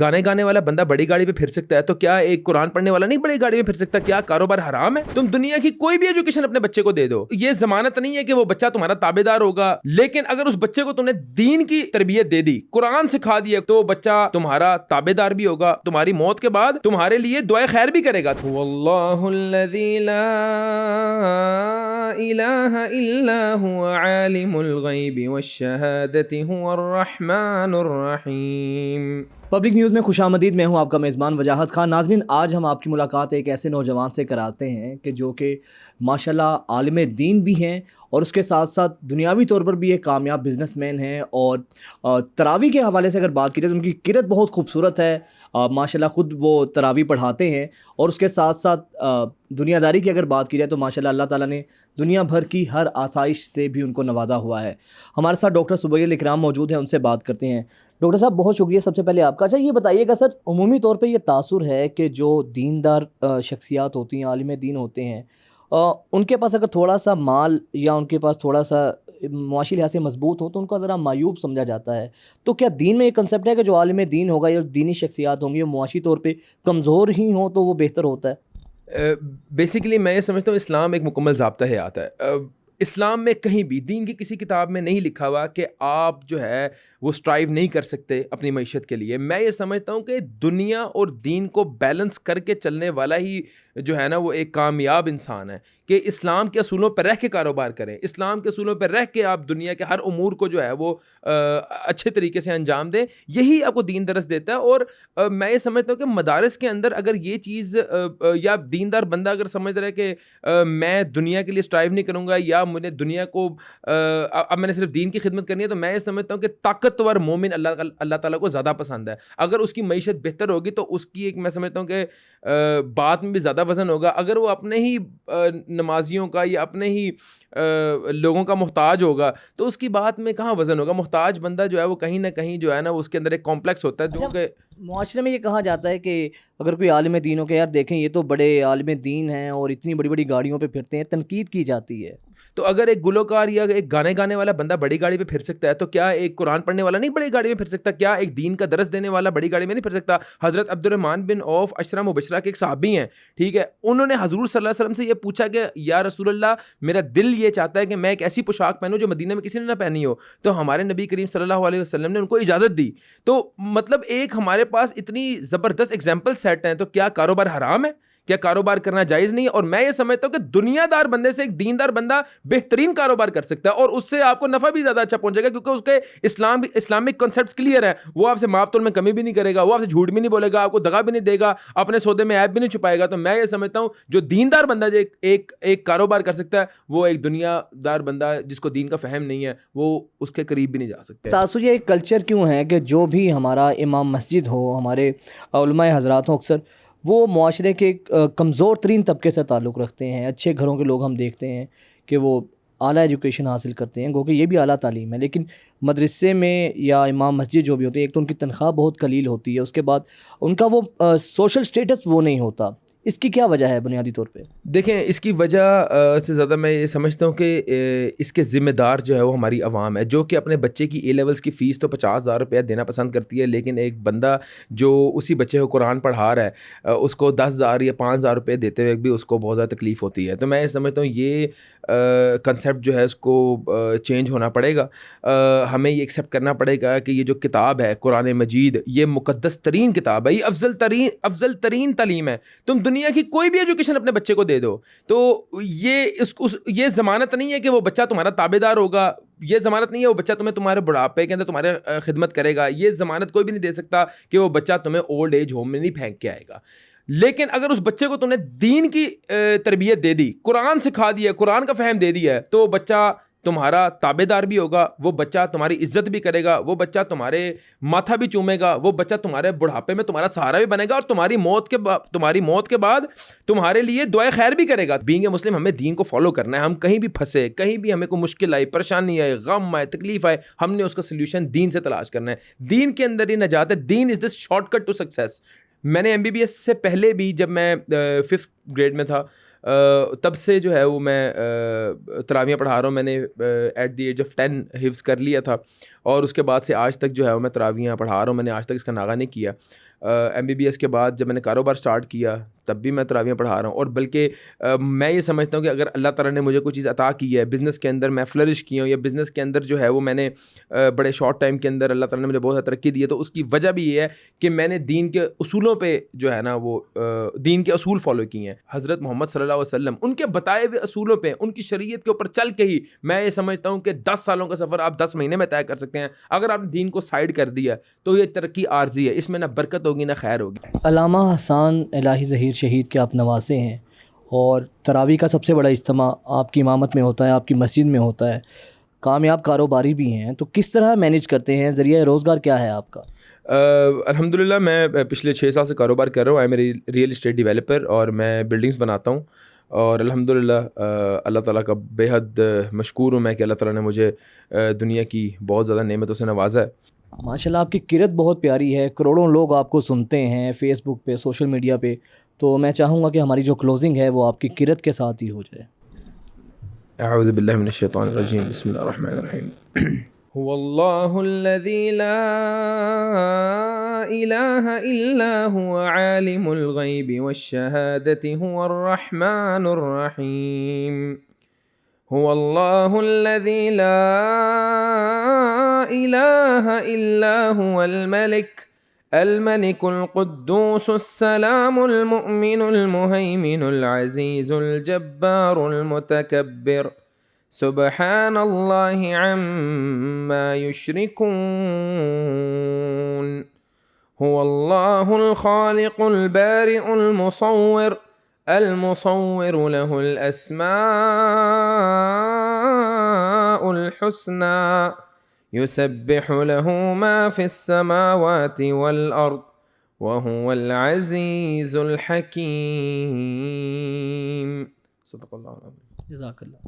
گانے گانے والا بندہ بڑی گاڑی پہ پھر سکتا ہے تو کیا ایک قرآن پڑھنے والا نہیں بڑی گاڑی پہ پھر سکتا؟ کیا کاروبار حرام ہے؟ تم دنیا کی کوئی بھی ایجوکیشن اپنے بچے کو دے دو، یہ ضمانت نہیں ہے کہ وہ بچہ تمہارا تابع دار ہوگا، لیکن اگر اس بچے کو تم نے دین کی تربیت دے دی، قرآن سکھا دیا، تو بچہ تمہارا تابع دار بھی ہوگا، تمہاری موت کے بعد تمہارے لیے دعائے خیر بھی کرے گا۔ واللہ الذی لا الہ الا هو عالم الغیب والشہادۃ هو الرحمن الرحیم۔ پبلک نیوز میں خوش آمدید، میں ہوں آپ کا میزبان وجاہت خان۔ ناظرین، آج ہم آپ کی ملاقات ایک ایسے نوجوان سے کراتے ہیں کہ جو کہ ماشاءاللہ عالم دین بھی ہیں اور اس کے ساتھ ساتھ دنیاوی طور پر بھی ایک کامیاب بزنس مین ہیں، اور تراویح کے حوالے سے اگر بات کی جائے تو ان کی کرت بہت خوبصورت ہے۔ ماشاءاللہ خود وہ تراویح پڑھاتے ہیں، اور اس کے ساتھ ساتھ دنیا داری کی اگر بات کی جائے تو ماشاءاللہ اللہ تعالیٰ نے دنیا بھر کی ہر آسائش سے بھی ان کو نوازا ہوا ہے۔ ہمارے ساتھ ڈاکٹر سبیل اکرام موجود ہیں، ان سے بات کرتے ہیں۔ ڈاکٹر صاحب بہت شکریہ سب سے پہلے آپ کا۔ اچھا یہ بتائیے گا سر، عمومی طور پہ یہ تاثر ہے کہ جو دیندار شخصیات ہوتی ہیں، عالم دین ہوتے ہیں، ان کے پاس اگر تھوڑا سا مال یا ان کے پاس تھوڑا سا معاشی لحاظ سے مضبوط ہو تو ان کو ذرا معیوب سمجھا جاتا ہے، تو کیا دین میں یہ کنسیپٹ ہے کہ جو عالم دین ہوگا یا دینی شخصیات ہوں گی وہ معاشی طور پہ کمزور ہی ہوں تو وہ بہتر ہوتا ہے؟ بیسیکلی میں یہ سمجھتا ہوں اسلام ایک مکمل ضابطہ حیات ہے۔ اسلام میں کہیں بھی دین کی کسی کتاب میں نہیں لکھا ہوا کہ آپ جو ہے وہ سٹرائیو نہیں کر سکتے اپنی معیشت کے لیے۔ میں یہ سمجھتا ہوں کہ دنیا اور دین کو بیلنس کر کے چلنے والا ہی جو ہے نا وہ ایک کامیاب انسان ہے، کہ اسلام کے اصولوں پہ رہ کے کاروبار کریں، اسلام کے اصولوں پہ رہ کے آپ دنیا کے ہر امور کو جو ہے وہ اچھے طریقے سے انجام دیں، یہی آپ کو دین درس دیتا ہے۔ اور میں یہ سمجھتا ہوں کہ مدارس کے اندر اگر یہ چیز یا دیندار بندہ اگر سمجھ رہا ہے کہ میں دنیا کے لیے سٹرائیو نہیں کروں گا یا مجھے دنیا کو اب میں نے صرف دین کی خدمت کرنی ہے، تو میں یہ سمجھتا ہوں کہ طاقتور مومن اللہ تعالیٰ کو زیادہ پسند ہے۔ اگر اس کی معیشت بہتر ہوگی تو اس کی ایک میں سمجھتا ہوں کہ بات میں بھی زیادہ وزن ہوگا۔ اگر وہ اپنے ہی نمازیوں کا یا اپنے ہی لوگوں کا محتاج ہوگا تو اس کی بات میں کہاں وزن ہوگا۔ محتاج بندہ جو ہے وہ کہیں نہ کہیں جو ہے نا اس کے اندر ایک کمپلیکس ہوتا ہے جو کہ معاشرے میں یہ کہا جاتا ہے کہ اگر کوئی عالم دین ہو کہ یار دیکھیں یہ تو بڑے عالم دین ہیں اور اتنی بڑی بڑی گاڑیوں پہ پھرتے ہیں، تنقید کی جاتی ہے۔ تو اگر ایک گلوکار یا ایک گانے گانے والا بندہ بڑی گاڑی پہ پھر سکتا ہے تو کیا ایک قرآن پڑھنے والا نہیں بڑی گاڑی میں پھر سکتا؟ کیا ایک دین کا درس دینے والا بڑی گاڑی میں نہیں پھر سکتا؟ حضرت عبد الرحمن بن عوف عشرہ مبشرہ کے ایک صحابی ہیں، ٹھیک ہے، انہوں نے حضور صلی اللہ علیہ وسلم سے یہ پوچھا کہ یا رسول اللہ میرا دل یہ چاہتا ہے کہ میں ایک ایسی پوشاک پہنوں جو مدینہ میں کسی نے نہ پہنی ہو، تو ہمارے نبی کریم صلی اللہ علیہ وسلم نے ان کو اجازت دی۔ تو مطلب ایک ہمارے پاس اتنی زبردست ایگزامپل سیٹ ہیں، تو کیا کاروبار حرام ہے؟ کیا کاروبار کرنا جائز نہیں ہے؟ اور میں یہ سمجھتا ہوں کہ دنیا دار بندے سے ایک دیندار بندہ بہترین کاروبار کر سکتا ہے، اور اس سے آپ کو نفع بھی زیادہ اچھا پہنچے گا، کیونکہ اس کے اسلامک کنسیپٹس کلیئر ہیں۔ وہ آپ سے ماپ تول میں کمی بھی نہیں کرے گا، وہ آپ سے جھوٹ بھی نہیں بولے گا، آپ کو دغا بھی نہیں دے گا، اپنے سودے میں عیب بھی نہیں چھپائے گا۔ تو میں یہ سمجھتا ہوں جو دیندار بندہ جو ایک کاروبار کر سکتا ہے وہ ایک دنیا دار بندہ جس کو دین کا فہم نہیں ہے وہ اس کے قریب بھی نہیں جا سکتا۔ تاسو یہ ایک کلچر کیوں ہے کہ جو بھی ہمارا امام مسجد ہو، ہمارے علماء حضرات ہوں، اکثر وہ معاشرے کے کمزور ترین طبقے سے تعلق رکھتے ہیں؟ اچھے گھروں کے لوگ ہم دیکھتے ہیں کہ وہ اعلیٰ ایجوکیشن حاصل کرتے ہیں، گو کہ یہ بھی اعلیٰ تعلیم ہے، لیکن مدرسے میں یا امام مسجد جو بھی ہوتے ہیں، ایک تو ان کی تنخواہ بہت قلیل ہوتی ہے، اس کے بعد ان کا وہ سوشل سٹیٹس وہ نہیں ہوتا۔ اس کی کیا وجہ ہے بنیادی طور پہ؟ دیکھیں، اس کی وجہ سے زیادہ میں یہ سمجھتا ہوں کہ اس کے ذمہ دار جو ہے وہ ہماری عوام ہے، جو کہ اپنے بچے کی اے لیولس کی فیس تو 50,000 روپیہ دینا پسند کرتی ہے، لیکن ایک بندہ جو اسی بچے کو قرآن پڑھا رہا ہے اس کو 10,000 یا 5,000 روپئے دیتے ہوئے بھی اس کو بہت زیادہ تکلیف ہوتی ہے۔ تو میں یہ سمجھتا ہوں یہ کنسیپٹ جو ہے اس کو چینج ہونا پڑے گا۔ ہمیں یہ ایکسیپٹ کرنا پڑے گا کہ یہ جو کتاب ہے قرآن مجید، یہ مقدس ترین کتاب ہے، یہ افضل ترین تعلیم ہے۔ تم دنیا کی کوئی بھی ایجوکیشن اپنے بچے کو دے دو تو یہ ضمانت نہیں ہے کہ وہ بچہ تمہارا تابع دار ہوگا، یہ ضمانت نہیں ہے وہ بچہ تمہارے بڑھاپے کے اندر تمہارے خدمت کرے گا، یہ ضمانت کوئی بھی نہیں دے سکتا کہ وہ بچہ تمہیں اولڈ ایج ہوم میں نہیں پھینک کے آئے گا۔ لیکن اگر اس بچے کو تم نے دین کی تربیت دے دی، قرآن سکھا دیا، قرآن کا فہم دے دیا ہے، تو وہ بچہ تمہارا تابع دار بھی ہوگا، وہ بچہ تمہاری عزت بھی کرے گا، وہ بچہ تمہارے ماتھا بھی چومے گا، وہ بچہ تمہارے بڑھاپے میں تمہارا سہارا بھی بنے گا، اور تمہاری موت کے بعد تمہارے لیے دعائیں خیر بھی کرے گا۔ بینگ اے مسلم ہمیں دین کو فالو کرنا ہے۔ ہم کہیں بھی پھنسے، کہیں بھی ہمیں کوئی مشکل آئی، پریشانی آئے، غم آئے، تکلیف آئے، ہم نے اس کا سلیوشن دین سے تلاش کرنا ہے۔ دین کے اندر ہی نجات ہے۔ دین is the shortcut to success. میں نے MBBS سے پہلے بھی جب میں 5th گریڈ میں تھا تب سے جو ہے وہ میں تراویح پڑھا رہا ہوں۔ میں نے ایٹ دی ایج آف 10 حفظ کر لیا تھا، اور اس کے بعد سے آج تک جو ہے وہ میں تراویح پڑھا رہا ہوں۔ میں نے آج تک اس کا ناغہ نہیں کیا۔ MBBS کے بعد جب میں نے کاروبار سٹارٹ کیا تب بھی میں تراویح پڑھا رہا ہوں. اور بلکہ میں یہ سمجھتا ہوں کہ اگر اللہ تعالیٰ نے مجھے کوئی چیز عطا کی ہے, بزنس کے اندر میں فلرش کی ہوں, یا بزنس کے اندر جو ہے وہ میں نے بڑے شارٹ ٹائم کے اندر اللہ تعالیٰ نے مجھے بہت زیادہ ترقی دی ہے, تو اس کی وجہ بھی یہ ہے کہ میں نے دین کے اصولوں پہ جو ہے نا وہ دین کے اصول فالو کیے ہیں. حضرت محمد صلی اللہ علیہ وسلم ان کے بتائے ہوئے اصولوں پہ, ان کی شریعت کے اوپر چل کے ہی میں یہ سمجھتا ہوں کہ 10 سالوں کا سفر آپ 10 مہینے میں طے کر سکتے ہیں. اگر آپ نے دین کو سائڈ کر دیا تو یہ ترقی عارضی ہے, اس میں نہ برکت ہوگی نہ خیر ہوگی. علامہ حسان الہی ظہیر شہید کے آپ نواسے ہیں, اور تراویح کا سب سے بڑا اجتماع آپ کی امامت میں ہوتا ہے, آپ کی مسجد میں ہوتا ہے, کامیاب کاروباری بھی ہیں, تو کس طرح مینیج کرتے ہیں, ذریعہ روزگار کیا ہے آپ کا؟ الحمدللہ میں پچھلے 6 سال سے کاروبار کر رہا ہوں. میں ریئل اسٹیٹ ڈیولپر اور میں بلڈنگز بناتا ہوں, اور الحمدللہ اللہ تعالیٰ کا بے حد مشکور ہوں میں کہ اللہ تعالیٰ نے مجھے دنیا کی بہت زیادہ نعمتوں سے نوازا ہے. ماشاءاللہ آپ کی کرت بہت پیاری ہے, کروڑوں لوگ آپ کو سنتے ہیں فیس بک پہ, سوشل میڈیا پہ, تو میں چاہوں گا کہ ہماری جو کلوزنگ ہے وہ آپ کی کرت کے ساتھ ہی ہو جائے. اعوذ باللہ من الشیطان الرجیم, بسم اللہ الرحمن الرحیم. هو اللہ الذی لا الہ الا هو عالم الغیب والشہادة هو الرحمن الرحیم. هو اللہ الذی لا الہ الا هو الملك القدوس السلام المؤمن المهيمن العزيز الجبار المتكبر سبحان الله عما يشركون. هو الله الخالق البارئ المصور له الأسماء الحسنى يسبح له ما في السماوات والأرض وهو العزيز الحكيم. صدق الله العظيم. جزاک اللہ.